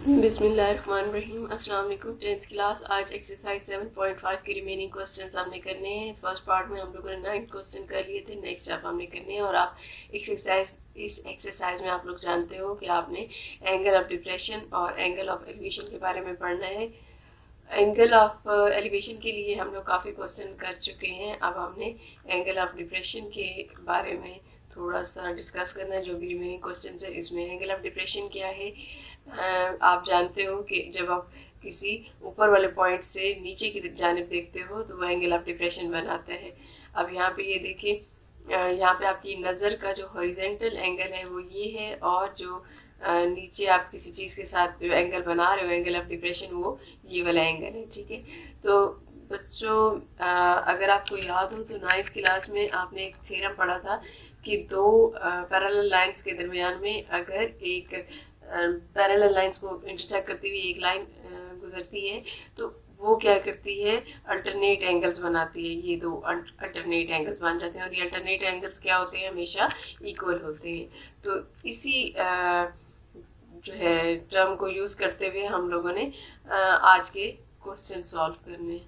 बिस्मिल्लाहिर्रहमानिर्रहीम। अस्सलाम वालेकुम। 10th class. आज एक्सरसाइज 7.5 के रिमेनिंग क्वेश्चंस हमने करने हैं। फर्स्ट पार्ट में हम लोगों ने 9 क्वेश्चन कर लिए थे, नेक्स्ट अब हमने करने हैं। और आप इस एक्सरसाइज में आप लोग जानते हो कि आपने एंगल ऑफ डिप्रेशन और एंगल ऑफ एलिवेशन के बारे में पढ़ना है। एंगल ऑफ एलिवेशन के लिए हम लोग काफ़ी क्वेश्चन कर चुके हैं। अब हमने एंगल ऑफ डिप्रेशन के बारे में थोड़ा सा डिस्कस करना है। जो भी रिमेनिंग क्वेश्चन है इसमें एंगल ऑफ डिप्रेशन क्या है। आप जानते हो कि जब आप किसी ऊपर वाले पॉइंट से नीचे की जानिब देखते हो तो वो एंगल ऑफ डिप्रेशन बनाता है। अब यहाँ पे ये देखिए, यहाँ पे आपकी नज़र का जो हॉरिजेंटल एंगल है वो ये है, और जो नीचे आप किसी चीज़ के साथ जो एंगल बना रहे हो एंगल ऑफ डिप्रेशन वो ये वाला एंगल है। ठीक है, तो बच्चों अगर आपको याद हो तो 9th क्लास में आपने एक थ्योरम पढ़ा था कि दो पैरेलल लाइंस के दरमियान में अगर एक पैरेलल लाइंस को इंटरसेक्ट करती हुई एक लाइन गुजरती है तो वो क्या करती है, अल्टरनेट एंगल्स बनाती है। ये दो अल्टरनेट एंगल्स बन जाते हैं, और ये अल्टरनेट एंगल्स क्या होते हैं, हमेशा इक्वल होते हैं। तो इसी जो है टर्म को यूज़ करते हुए हम लोगों ने आज के क्वेश्चन सॉल्व करने।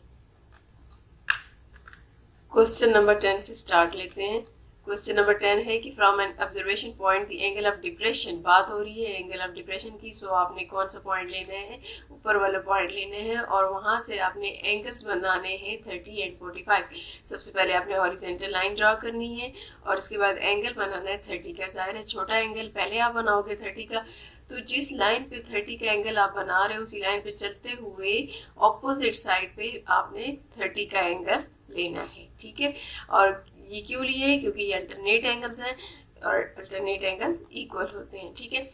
क्वेश्चन नंबर 10 से स्टार्ट लेते हैं। क्वेश्चन नंबर 10 है कि from an observation point the angle of depression, बात हो रही है एंगल ऑफ डिप्रेशन की। सो आपने कौन सा पॉइंट लेना है, ऊपर वाला पॉइंट लेने हैं, और वहां से आपने एंगल्स बनाने हैं 30 एंड 45। सबसे पहले आपने हॉरिजेंटल लाइन ड्रॉ करनी है और उसके बाद एंगल बनाना है 30 का। जाहिर है छोटा एंगल पहले आप बनाओगे 30 का, तो जिस लाइन पे 30 का एंगल आप बना रहे हो उसी लाइन पे चलते हुए ऑपोजिट साइड पे आपने 30 का एंगल लेना है। ठीक है, और ये क्यों लिए है, क्योंकि ये अल्टरनेट एंगल्स हैं और अल्टरनेट एंगल्स इक्वल होते हैं। ठीक है,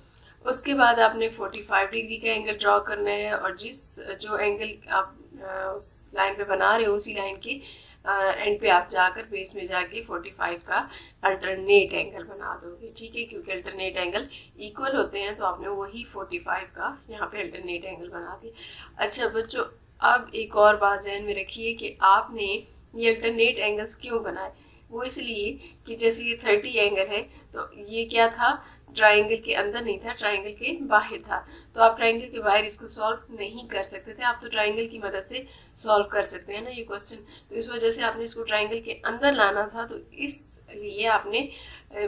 उसके बाद आपने 45 डिग्री का एंगल ड्रॉ करना है, और जो एंगल आप उस लाइन पे बना रहे हो उसी लाइन के एंड पे आप जाकर बेस में जाके 45 का अल्टरनेट एंगल बना दोगे। ठीक है, क्योंकि अल्टरनेट एंगल इक्वल होते हैं तो आपने वही 45 का यहाँ पे अल्टरनेट एंगल बना दिया। अच्छा बच्चों, अब एक और बात ध्यान में रखिए कि आपने ये अल्टरनेट एंगल्स क्यों बनाए। वो इसलिए कि जैसे ये 30 एंगल है तो ये क्या था, ट्राइंगल के अंदर नहीं था, ट्राइंगल के बाहर था। तो आप ट्राइंगल के बाहर इसको सॉल्व नहीं कर सकते थे, आप तो ट्राइंगल की मदद से सॉल्व कर सकते हैं ना ये क्वेश्चन। तो इस वजह से आपने इसको ट्राइंगल के अंदर लाना था, तो इसलिए आपने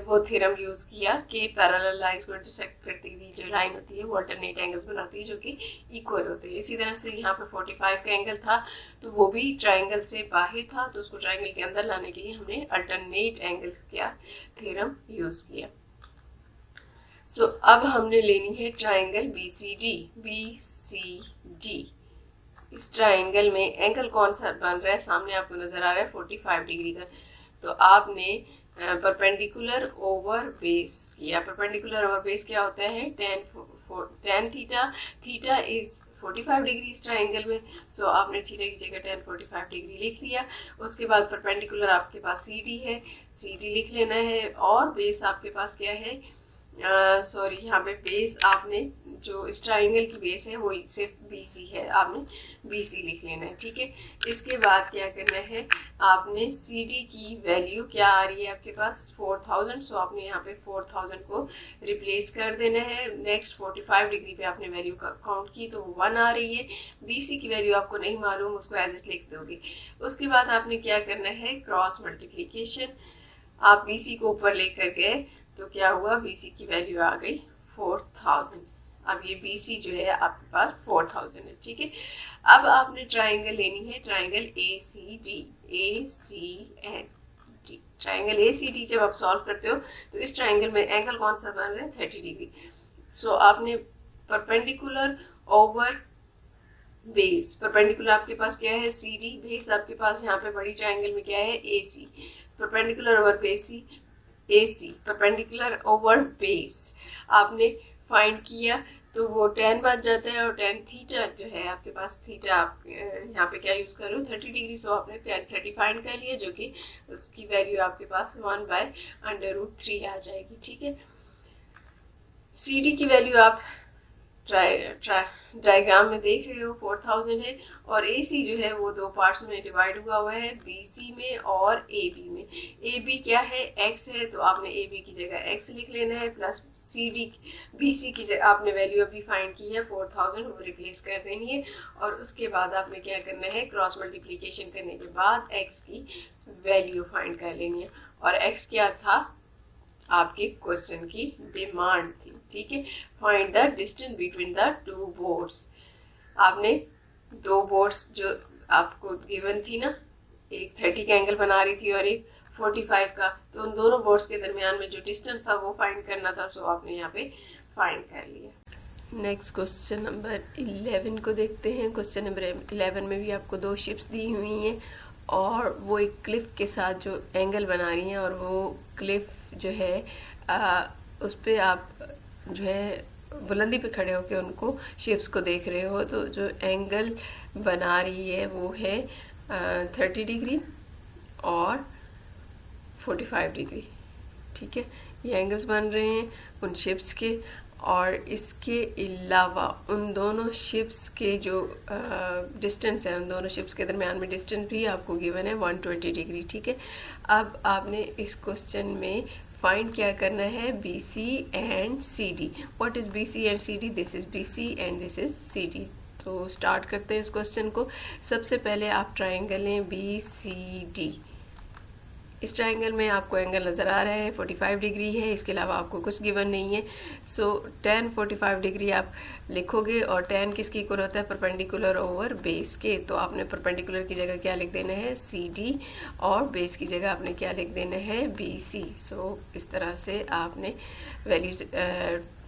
वो थ्योरम यूज किया कि पैरेलल लाइंस को इंटरसेक्ट करती हुई जो लाइन होती है वो अल्टरनेट एंगल्स बनाती है जो कि इक्वल होते हैं। इसी तरह से यहाँ पे 45 का एंगल था तो वो भी ट्राइंगल से बाहर था, तो उसको ट्राइंगल के अंदर लाने के लिए हमने अल्टरनेट एंगल्स का थ्योरम यूज किया। सो अब हमने लेनी है ट्राइंगल BCD। इस ट्राइंगल में एंगल कौन सा बन रहा है, सामने आपको नजर आ रहा है 45 डिग्री का। तो आपने परपेंडिकुलर ओवर बेस किया। परपेंडिकुलर ओवर बेस क्या होता है, tan theta. Theta is 45 degree इस ट्राइंगल में, सो आपने थीटा की जगह tan 45 डिग्री लिख लिया। उसके बाद परपेंडिकुलर आपके पास CD है, CD लिख लेना है, और बेस आपके पास क्या है, सॉरी यहाँ पे बेस आपने जो इस ट्राइंगल की बेस है वो सिर्फ BC है, आपने BC लिख लेना है। ठीक है, इसके बाद क्या करना है, आपने CD की वैल्यू क्या आ रही है आपके पास 4000, सो आपने यहाँ पे 4000 को रिप्लेस कर देना है। नेक्स्ट 45 डिग्री पे आपने वैल्यू का काउंट की तो 1 आ रही है। BC की वैल्यू आपको नहीं मालूम, उसको एज इट लिख दोगे। उसके बाद आपने क्या करना है, क्रॉस मल्टीप्लीकेशन। आप BC को ऊपर लेकर गए तो क्या हुआ, BC की वैल्यू आ गई 4000। अब ये BC जो है आपके पास 4000 है। ठीक है, अब आपने ट्राइंगल लेनी है, ट्राइंगल ACD। ट्राइंगल ACD जब आप सॉल्व करते हो तो इस ट्राइंगल में एंगल कौन सा बन रहा है, 30 डिग्री। सो आपने परपेंडिकुलर ओवर बेस, परपेंडिकुलर आपके पास क्या है CD, बेस आपके पास यहाँ पे बड़ी ट्राइंगल में क्या है AC। Perpendicular over base AC, perpendicular over base आपने फाइंड किया तो वो tan बन जाता है, और tan थीटा जो है आपके पास, थीटा आप यहाँ पे क्या यूज कर रहे हो 30 डिग्री, सो आपने tan 30 फाइंड कर लिया, जो कि उसकी वैल्यू आपके पास 1/√3 आ जाएगी। ठीक है, CD की वैल्यू आप डायग्राम में देख रहे हो 4000 है और AC जो है वो दो पार्ट्स में डिवाइड हुआ है, BC में और AB में। AB क्या है, X है, तो आपने AB की जगह X लिख लेना है, प्लस BC की जगह आपने वैल्यू अभी फाइंड की है 4000, वो रिप्लेस कर देनी है। और उसके बाद आपने क्या करना है, क्रॉस मल्टीप्लीकेशन करने के बाद X की वैल्यू फाइंड कर लेनी है। और X क्या था, आपके क्वेश्चन की डिमांड थी, ठीक है। Find the distance between the two boards. आपने दो बोर्ड्स जो आपको गिवन थी ना, एक 30 का एंगल बना रही थी और एक 45 का, तो उन दोनों बोर्ड्स के दरमियान में जो डिस्टेंस था वो फाइंड करना था। सो आपने यहाँ पे फाइंड कर लिया। नेक्स्ट क्वेश्चन नंबर 11 को देखते हैं। क्वेश्चन नंबर 11 में भी आपको दो शिप्स दी हुई हैं और वो एक क्लिफ के साथ जो एंगल बना रही हैं, और वो क्लिफ जो है उस पर आप जो है बुलंदी पे खड़े होकर उनको शिप्स को देख रहे हो। तो जो एंगल बना रही है वो है 30 डिग्री और 45 डिग्री, ठीक है। ये एंगल्स बन रहे हैं उन शिप्स के, और इसके अलावा उन दोनों शिप्स के जो डिस्टेंस है, उन दोनों शिप्स के दरमियान में डिस्टेंस भी आपको गिवन है 120 डिग्री, ठीक है। अब आपने इस क्वेश्चन में फाइंड क्या करना है, BC and CD। What is BC and CD? This is BC and this is CD। तो स्टार्ट करते हैं इस क्वेश्चन को। सबसे पहले आप ट्राइंगल लें BCD। इस ट्राइंगल में आपको एंगल नज़र आ रहा है 45 डिग्री है, इसके अलावा आपको कुछ गिवन नहीं है। सो tan 45 डिग्री आप लिखोगे, और tan किसकी इक्वल होता है, परपेंडिकुलर ओवर बेस के। तो आपने परपेंडिकुलर की जगह क्या लिख देना है, CD, और बेस की जगह आपने क्या लिख देना है, BC। सो इस तरह से आपने वैल्यूज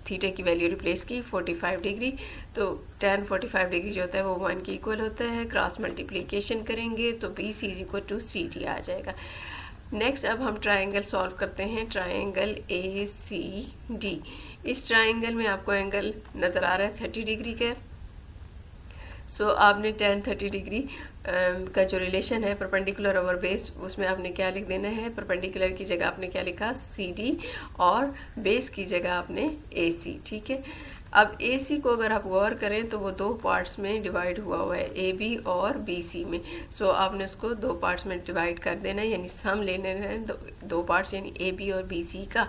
थीटा की वैल्यू रिप्लेस की 45 डिग्री। तो tan 45 डिग्री जो होता है वो 1 के इक्वल होता है। क्रॉस मल्टीप्लीकेशन करेंगे तो BC is equal to CD आ जाएगा। नेक्स्ट अब हम ट्राइंगल सॉल्व करते हैं, ट्राइंगल ACD। इस ट्राइंगल में आपको एंगल नज़र आ रहा है 30 डिग्री का। सो आपने tan 30 डिग्री का जो रिलेशन है परपेंडिकुलर ओवर बेस, उसमें आपने क्या लिख देना है, परपेंडिकुलर की जगह आपने क्या लिखा, CD, और बेस की जगह आपने AC, ठीक है। अब AC को अगर आप गौर करें तो वो दो पार्ट्स में डिवाइड हुआ है, AB और BC में। सो आपने उसको दो पार्ट्स में डिवाइड कर देना है, यानी सम लेने हैं दो पार्ट्स यानी AB और BC का।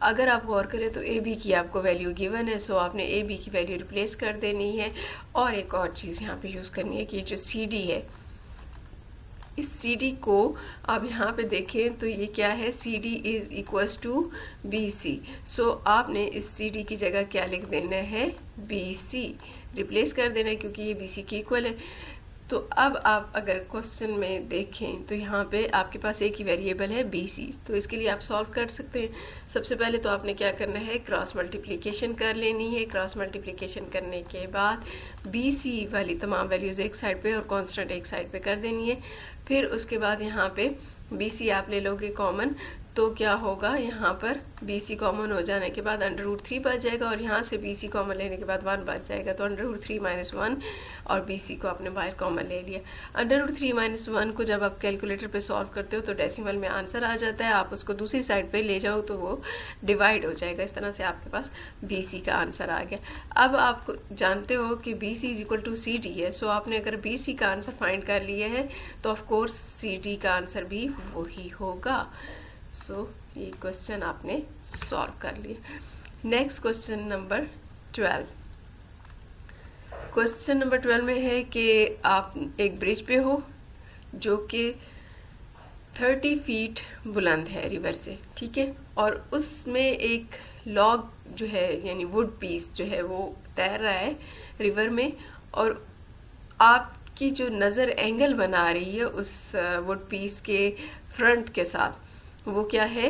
अगर आप गौर करें तो AB की आपको वैल्यू गिवन है, सो आपने AB की वैल्यू रिप्लेस कर देनी है। और एक और चीज़ यहाँ पे यूज़ करनी है कि जो CD है, इस CD को आप यहाँ पे देखें तो ये क्या है, CD is equals to BC। So आपने इस CD की जगह क्या लिख देना है, BC रिप्लेस कर देना है, क्योंकि ये BC की इक्वल है। तो अब आप अगर क्वेश्चन में देखें तो यहाँ पे आपके पास एक ही वेरिएबल है BC, तो इसके लिए आप सॉल्व कर सकते हैं। सबसे पहले तो आपने क्या करना है, क्रॉस मल्टीप्लिकेशन कर लेनी है। क्रॉस मल्टीप्लिकेशन करने के बाद BC वाली तमाम वैल्यूज़ एक साइड पे और कांस्टेंट एक साइड पे कर देनी है। फिर उसके बाद यहाँ पे BC आप ले लोगे कॉमन, तो क्या होगा, यहाँ पर BC कॉमन हो जाने के बाद √3 बच जाएगा, और यहाँ से BC कॉमन लेने के बाद 1 बच जाएगा। तो √3 - 1 और BC को आपने बाहर कॉमन ले लिया। √3 - 1 को जब आप कैलकुलेटर पे सॉल्व करते हो तो डेसिमल में आंसर आ जाता है, आप उसको दूसरी साइड पे ले जाओ तो वो डिवाइड हो जाएगा। इस तरह से आपके पास BC का आंसर आ गया। अब आप जानते हो कि BC is equal to CD है, सो आपने अगर BC का आंसर फाइंड कर लिया है तो ऑफकोर्स CD का आंसर भी वही होगा। सो ये क्वेश्चन आपने सॉल्व कर लिया। Next question number 12। Question number 12 में है कि आप एक ब्रिज पे हो जो कि 30 फीट बुलंद है रिवर से, ठीक है, और उसमें एक लॉग जो है यानी वुड पीस जो है वो तैर रहा है रिवर में, और आपकी जो नज़र एंगल बना रही है उस वुड पीस के फ्रंट के साथ, वो क्या है,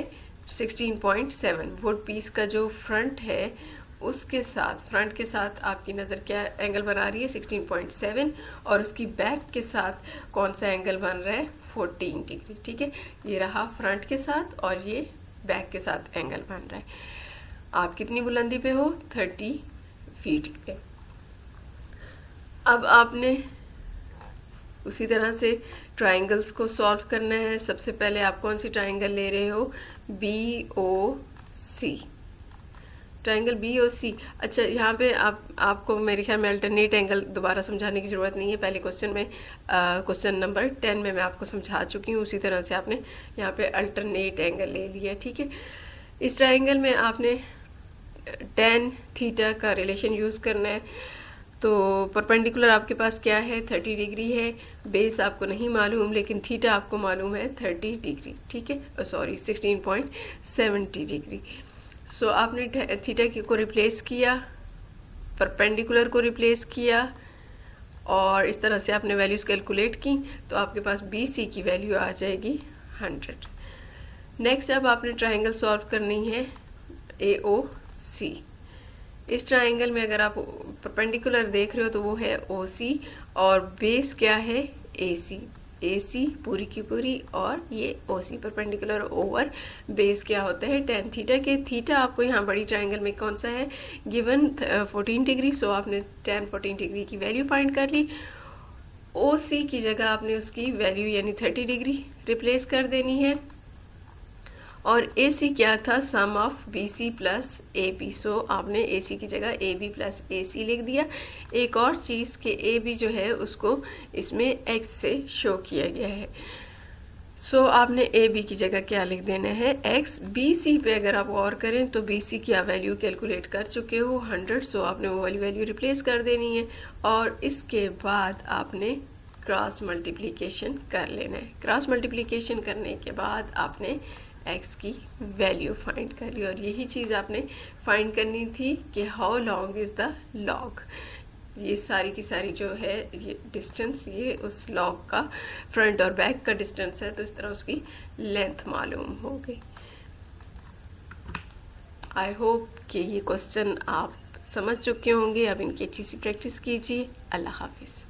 16.7। वुड पीस का जो फ्रंट है उसके साथ, फ्रंट के साथ आपकी नज़र क्या एंगल बना रही है, 16.7, और उसकी बैक के साथ कौन सा एंगल बन रहा है, 14 डिग्री, ठीक है। ये रहा फ्रंट के साथ और ये बैक के साथ एंगल बन रहा है। आप कितनी बुलंदी पे हो, 30 फीट पे। अब आपने उसी तरह से ट्राइंगल्स को सॉल्व करना है। सबसे पहले आप कौन सी ट्राइंगल ले रहे हो, BOC। ट्राइंगल बी और सी। अच्छा, यहाँ पे आपको मेरे ख्याल में अल्टरनेट एंगल दोबारा समझाने की ज़रूरत नहीं है। पहले क्वेश्चन में क्वेश्चन नंबर 10 में मैं आपको समझा चुकी हूँ। उसी तरह से आपने यहाँ पे अल्टरनेट एंगल ले लिया, ठीक है। इस ट्राइंगल में आपने tan थीटा का रिलेशन यूज़ करना है। तो परपेंडिकुलर आपके पास क्या है, 30 डिग्री है। बेस आपको नहीं मालूम, लेकिन थीटा आपको मालूम है 30 डिग्री, ठीक है, सॉरी 16.70 डिग्री। सो आपने थीटा को रिप्लेस किया, परपेंडिकुलर को रिप्लेस किया, और इस तरह से आपने वैल्यूज़ कैलकुलेट की, तो आपके पास बी सी की वैल्यू आ जाएगी 100। नेक्स्ट अब आपने ट्राइंगल सॉल्व करनी है ए ओ सी। इस ट्राइंगल में अगर आप परपेंडिकुलर देख रहे हो तो वो है ओ सी, और बेस क्या है, ए सी। ए सी पूरी की पूरी, और ये ओ सी परपेंडिकुलर ओवर बेस क्या होता है, tan थीटा के। थीटा आपको यहाँ बड़ी ट्राइंगल में कौन सा है, गिवन 14 डिग्री। सो आपने tan 14 डिग्री की वैल्यू फाइंड कर ली। ओ सी की जगह आपने उसकी वैल्यू यानी 30 डिग्री रिप्लेस कर देनी है। और ए सी क्या था, sum of B C plus A B. So आपने ए सी की जगह ए बी प्लस ए सी लिख दिया। एक और चीज़ के ए बी जो है उसको इसमें एक्स से शो किया गया है। सो आपने ए बी की जगह क्या लिख देना है, एक्स। बी सी पे अगर आप गौर करें तो बी सी की आप वैल्यू कैलकुलेट कर चुके हो 100। सो आपने वो वाली वैल्यू रिप्लेस कर देनी है, और इसके बाद आपने क्रॉस मल्टीप्लिकेशन कर लेना है। क्रॉस मल्टीप्लिकेशन करने के बाद आपने एक्स की वैल्यू फाइंड कर ली। और यही चीज़ आपने फाइंड करनी थी कि how long is the log. ये सारी की सारी जो है ये डिस्टेंस, ये उस लॉग का फ्रंट और बैक का डिस्टेंस है, तो इस तरह उसकी लेंथ मालूम हो गई। आई होप कि ये क्वेश्चन आप समझ चुके होंगे। अब इनकी अच्छी सी प्रैक्टिस कीजिए। अल्लाह हाफिज़।